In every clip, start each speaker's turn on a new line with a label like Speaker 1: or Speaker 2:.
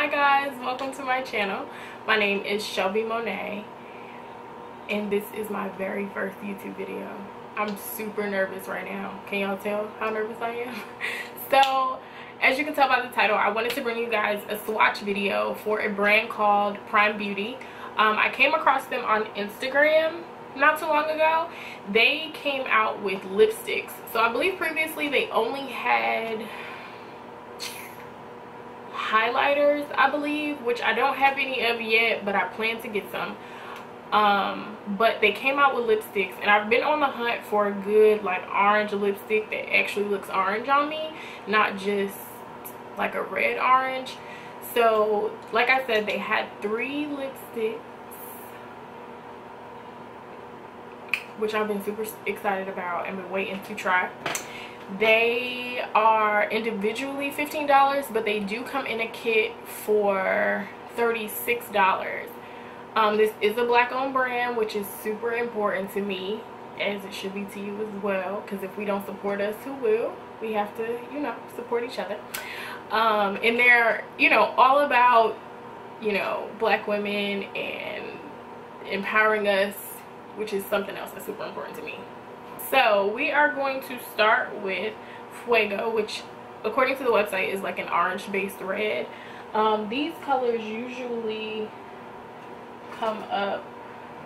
Speaker 1: Hi guys, welcome to my channel. My name is Shelby Monet and this is my very first YouTube video. I'm super nervous right now. Can y'all tell how nervous I am? So as you can tell by the title, I wanted to bring you guys a swatch video for a brand called Prime Beauty. I came across them on Instagram not too long ago. They came out with lipsticks. So I believe previously they only had highlighters, I believe, which I don't have any of yet, but I plan to get some. But they came out with lipsticks, and I've been on the hunt for a good like orange lipstick that actually looks orange on me, not just like a red orange. So like I said, they had 3 lipsticks, which I've been super excited about and been waiting to try. They are individually $15, but they do come in a kit for $36. This is a black owned brand, which is super important to me, as it should be to you as well, because if we don't support us, who will? We have to, you know, support each other. And they're, you know, all about, you know, black women and empowering us, which is something else that's super important to me. So we are going to start with Fuego, which according to the website is like an orange based red. These colors usually come up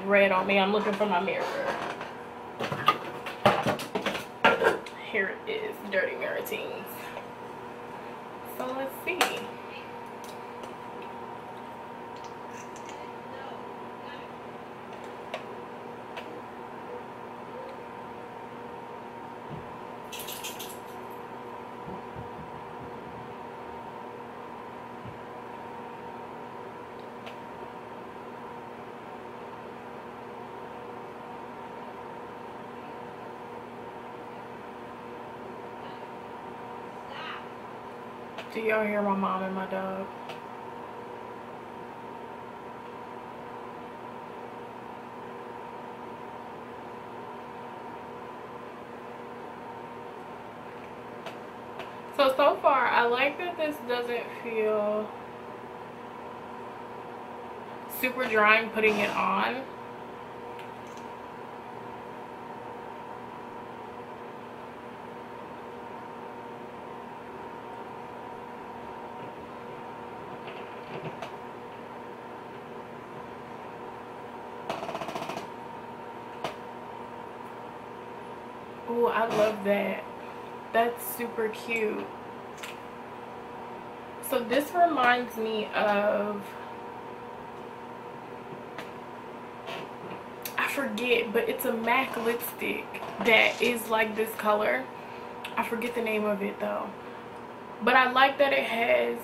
Speaker 1: red on me. I'm looking for my mirror. Here it is, Dirty Mirror Teens. So let's see. Do y'all hear my mom and my dog? So far, I like that this doesn't feel super drying putting it on. Oh, I love that. That's super cute. So this reminds me of, I forget, but it's a MAC lipstick that is like this color. I forget the name of it though. But I like that it has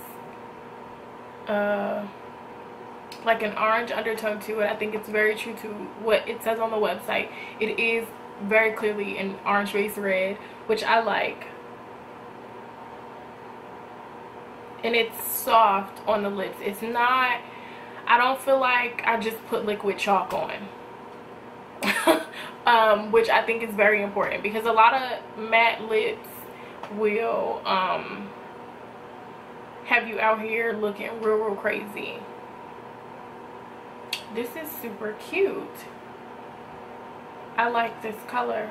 Speaker 1: like an orange undertone to it. I think it's very true to what it says on the website. It is very clearly an orange base red, which I like. And it's soft on the lips. It's not, I don't feel like I just put liquid chalk on. Which I think is very important, because a lot of matte lips will have you out here looking real crazy. This is super cute. I like this color.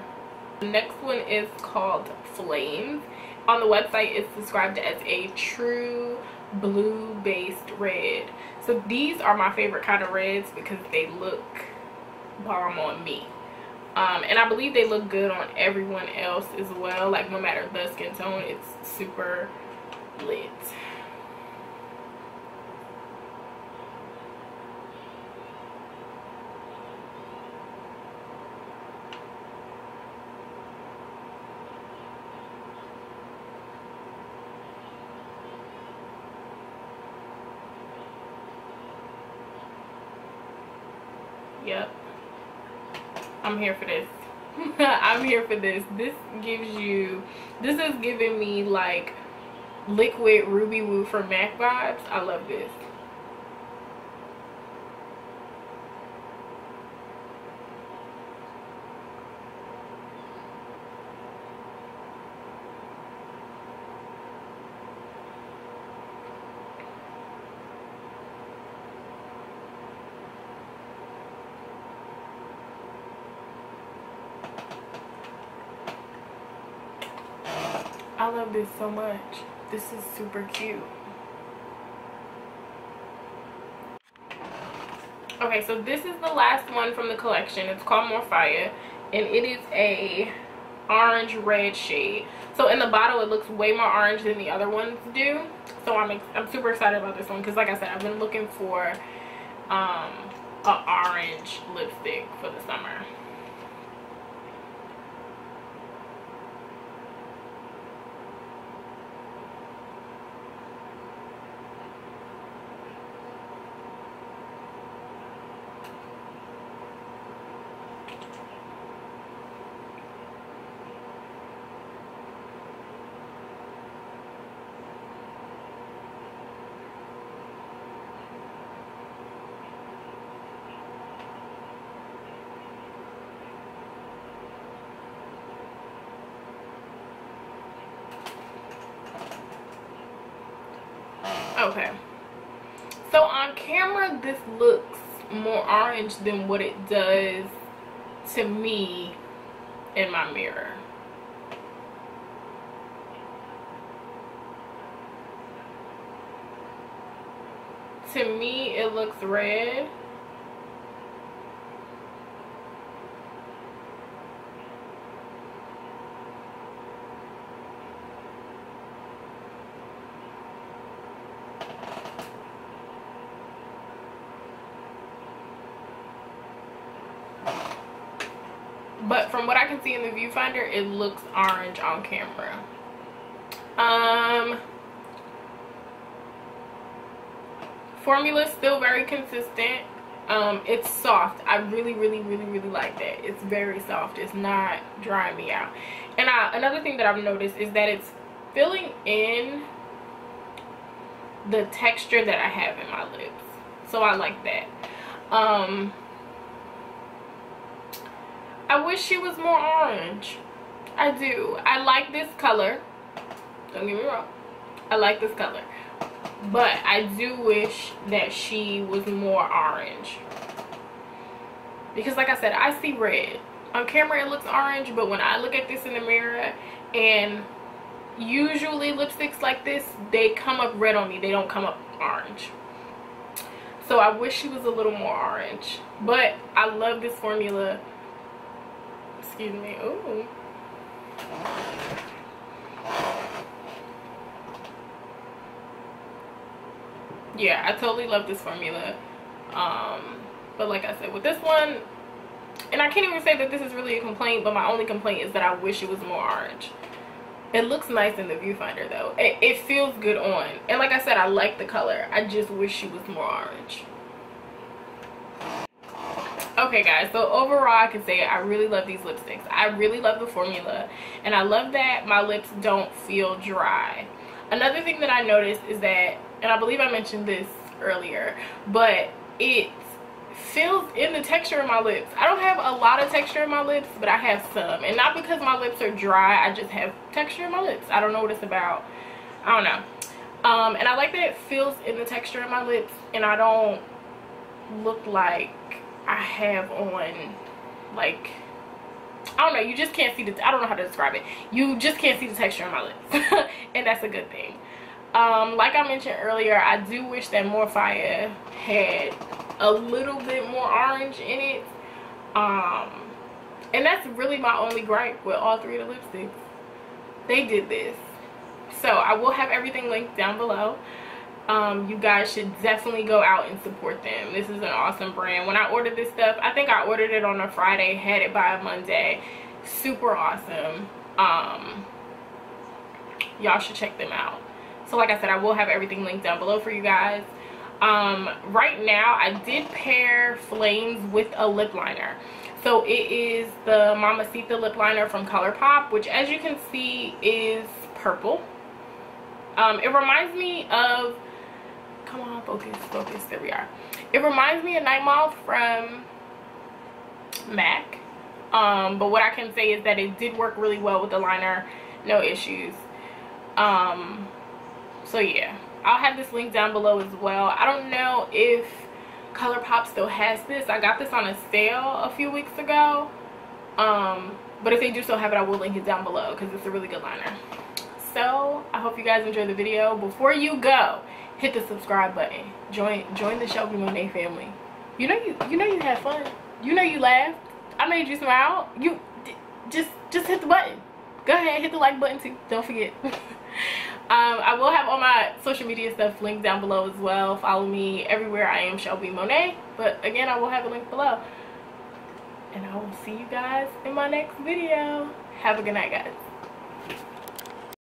Speaker 1: The next one is called Flames. On the website, it's described as a true blue based red. So these are my favorite kind of reds because they look bomb on me. And I believe they look good on everyone else as well. Like no matter the skin tone, it's super lit. Yep, I'm here for this. I'm here for this. This is giving me like liquid Ruby Woo from MAC vibes. I love this. I love this so much. This is super cute. Okay, so this is the last one from the collection. It's called More Fire, and it is a orange red shade. So in the bottle it looks way more orange than the other ones do. So I'm super excited about this one because, like I said, I've been looking for an orange lipstick for the summer. Okay, so on camera this looks more orange than what it does to me in my mirror. To me it looks red. But from what I can see in the viewfinder, it looks orange on camera. Formula still very consistent. It's soft. I really like that. It's very soft. It's not drying me out. And another thing that I've noticed is that it's filling in the texture that I have in my lips. So I like that. I wish she was more orange. I do. I like this color. Don't get me wrong. I like this color. But I do wish that she was more orange. Because like I said, I see red. On camera it looks orange, but when I look at this in the mirror, and usually lipsticks like this, they come up red on me. They don't come up orange. So I wish she was a little more orange. But I love this formula. Excuse me. Ooh. Yeah, I totally love this formula. But like I said, with this one, and I can't even say that this is really a complaint, but my only complaint is that I wish it was more orange. It looks nice in the viewfinder though. It feels good on. And like I said, I like the color. I just wish she was more orange. Okay guys, so overall I can say I really love these lipsticks. I really love the formula, and I love that my lips don't feel dry. Another thing that I noticed is that, and I believe I mentioned this earlier, but it fills in the texture of my lips. I don't have a lot of texture in my lips, but I have some. And not because my lips are dry, I just have texture in my lips. I don't know what it's about. I don't know. And I like that it fills in the texture of my lips, and I don't look like I have on, like, I don't know, you just can't see the, I don't know how to describe it. You just can't see the texture of my lips. And that's a good thing. Like I mentioned earlier, I do wish that More Fire had a little bit more orange in it. And that's really my only gripe with all three of the lipsticks. They did this. So I will have everything linked down below. You guys should definitely go out and support them. This is an awesome brand. When I ordered this stuff, I think I ordered it on a Friday, had it by a Monday. Super awesome. Y'all should check them out. So like I said, I will have everything linked down below for you guys. Right now I did pair Flames with a lip liner. So it is the Mamacita lip liner from ColourPop, which as you can see is purple. It reminds me of, come on, focus, there we are. It reminds me of Night Moth from MAC. But what I can say is that it did work really well with the liner, no issues. So yeah, I'll have this link down below as well. I don't know if ColourPop still has this. I got this on a sale a few weeks ago. But if they do still have it, I will link it down below because it's a really good liner. So I hope you guys enjoyed the video. Before you go, hit the subscribe button. Join the Shelby Monet family. You know you had fun. You know you laughed. I made you smile. You just hit the button. Go ahead, hit the like button too. Don't forget. I will have all my social media stuff linked down below as well. Follow me everywhere. I am Shelby Monet. But again, I will have a link below. And I will see you guys in my next video. Have a good night, guys.